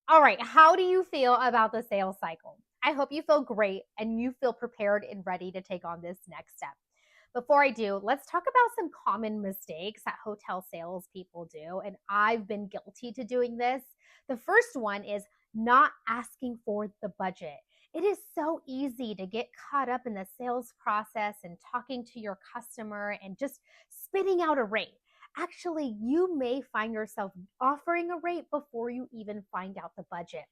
All right, how do you feel about the sales cycle? I hope you feel great and you feel prepared and ready to take on this next step. Before I do, let's talk about some common mistakes that hotel salespeople do. And I've been guilty to doing this. The first one is not asking for the budget. It is so easy to get caught up in the sales process and talking to your customer and just spitting out a rate. Actually, you may find yourself offering a rate before you even find out the budget.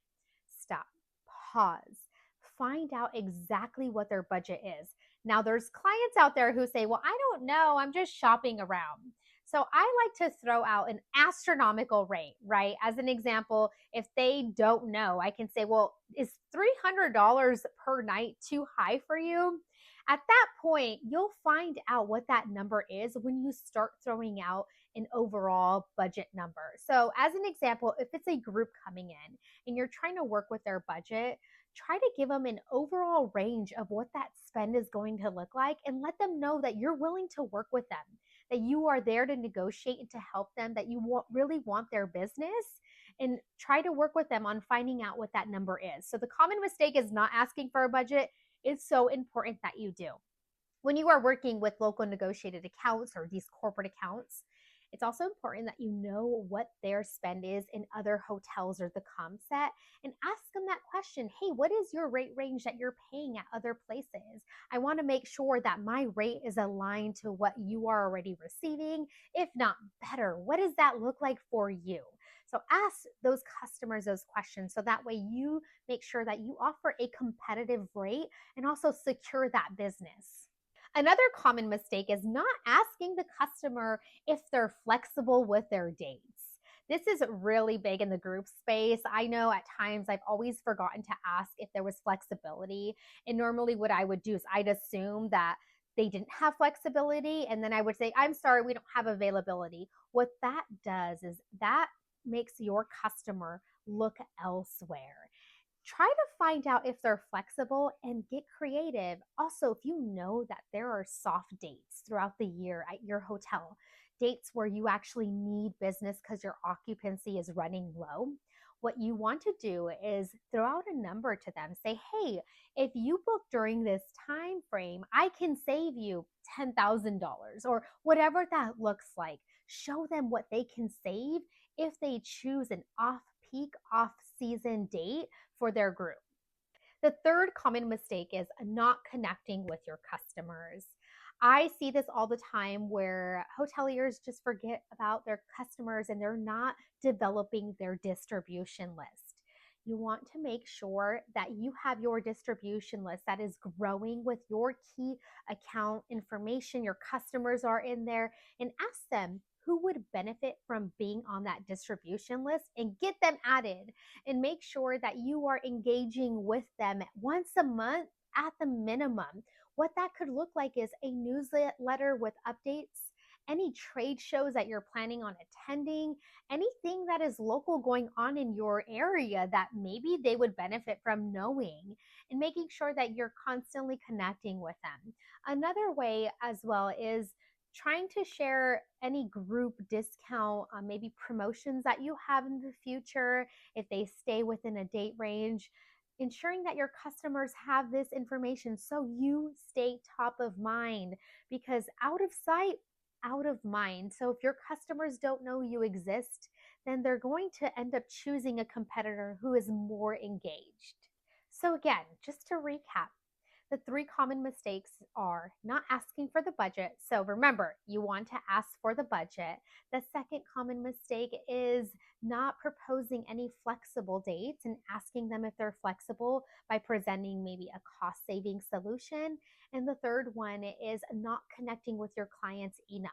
Stop, pause, find out exactly what their budget is. Now, there's clients out there who say, well, I don't know, I'm just shopping around. So I like to throw out an astronomical rate, right? As an example, if they don't know, I can say, well, is $300 per night too high for you? At that point, you'll find out what that number is when you start throwing out an overall budget number. So, as an example, if it's a group coming in and you're trying to work with their budget, try to give them an overall range of what that spend is going to look like and let them know that you're willing to work with them, that you are there to negotiate and to help them, that you really want their business, and try to work with them on finding out what that number is. So, the common mistake is not asking for a budget. It's so important that you do. When you are working with local negotiated accounts or these corporate accounts, it's also important that you know what their spend is in other hotels or the comp set and ask them that question. Hey, what is your rate range that you're paying at other places? I want to make sure that my rate is aligned to what you are already receiving, if not better. What does that look like for you? So ask those customers those questions so that way you make sure that you offer a competitive rate and also secure that business. Another common mistake is not asking the customer if they're flexible with their dates. This is really big in the group space. I know at times I've always forgotten to ask if there was flexibility. And normally, what I would do is I'd assume that they didn't have flexibility. And then I would say, I'm sorry, we don't have availability. What that does is that makes your customer look elsewhere. Try to find out if they're flexible and get creative. Also, if you know that there are soft dates throughout the year at your hotel, dates where you actually need business because your occupancy is running low, what you want to do is throw out a number to them. Say, hey, if you book during this time frame, I can save you $10,000 or whatever that looks like. Show them what they can save if they choose an off peak, off season date for their group. The third common mistake is not connecting with your customers. I see this all the time where hoteliers just forget about their customers and they're not developing their distribution list. You want to make sure that you have your distribution list that is growing with your key account information. Your customers are in there, and ask them who would benefit from being on that distribution list and get them added, and make sure that you are engaging with them once a month at the minimum. What that could look like is a newsletter with updates, any trade shows that you're planning on attending, anything that is local going on in your area that maybe they would benefit from knowing, and making sure that you're constantly connecting with them. Another way as well is trying to share any group discount, maybe promotions that you have in the future if they stay within a date range, ensuring that your customers have this information so you stay top of mind, because out of sight, out of mind. So if your customers don't know you exist, then they're going to end up choosing a competitor who is more engaged. So again, just to recap, the three common mistakes are not asking for the budget. So remember, you want to ask for the budget. The second common mistake is not proposing any flexible dates and asking them if they're flexible by presenting maybe a cost saving solution. And the third one is not connecting with your clients enough.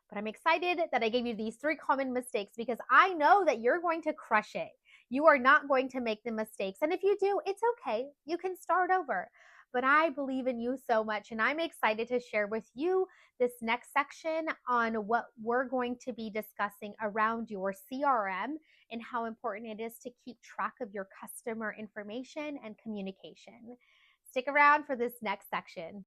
But I'm excited that I gave you these three common mistakes because I know that you're going to crush it. You are not going to make the mistakes. And if you do, it's okay. You can start over. But I believe in you so much, and I'm excited to share with you this next section on what we're going to be discussing around your CRM and how important it is to keep track of your customer information and communication. Stick around for this next section.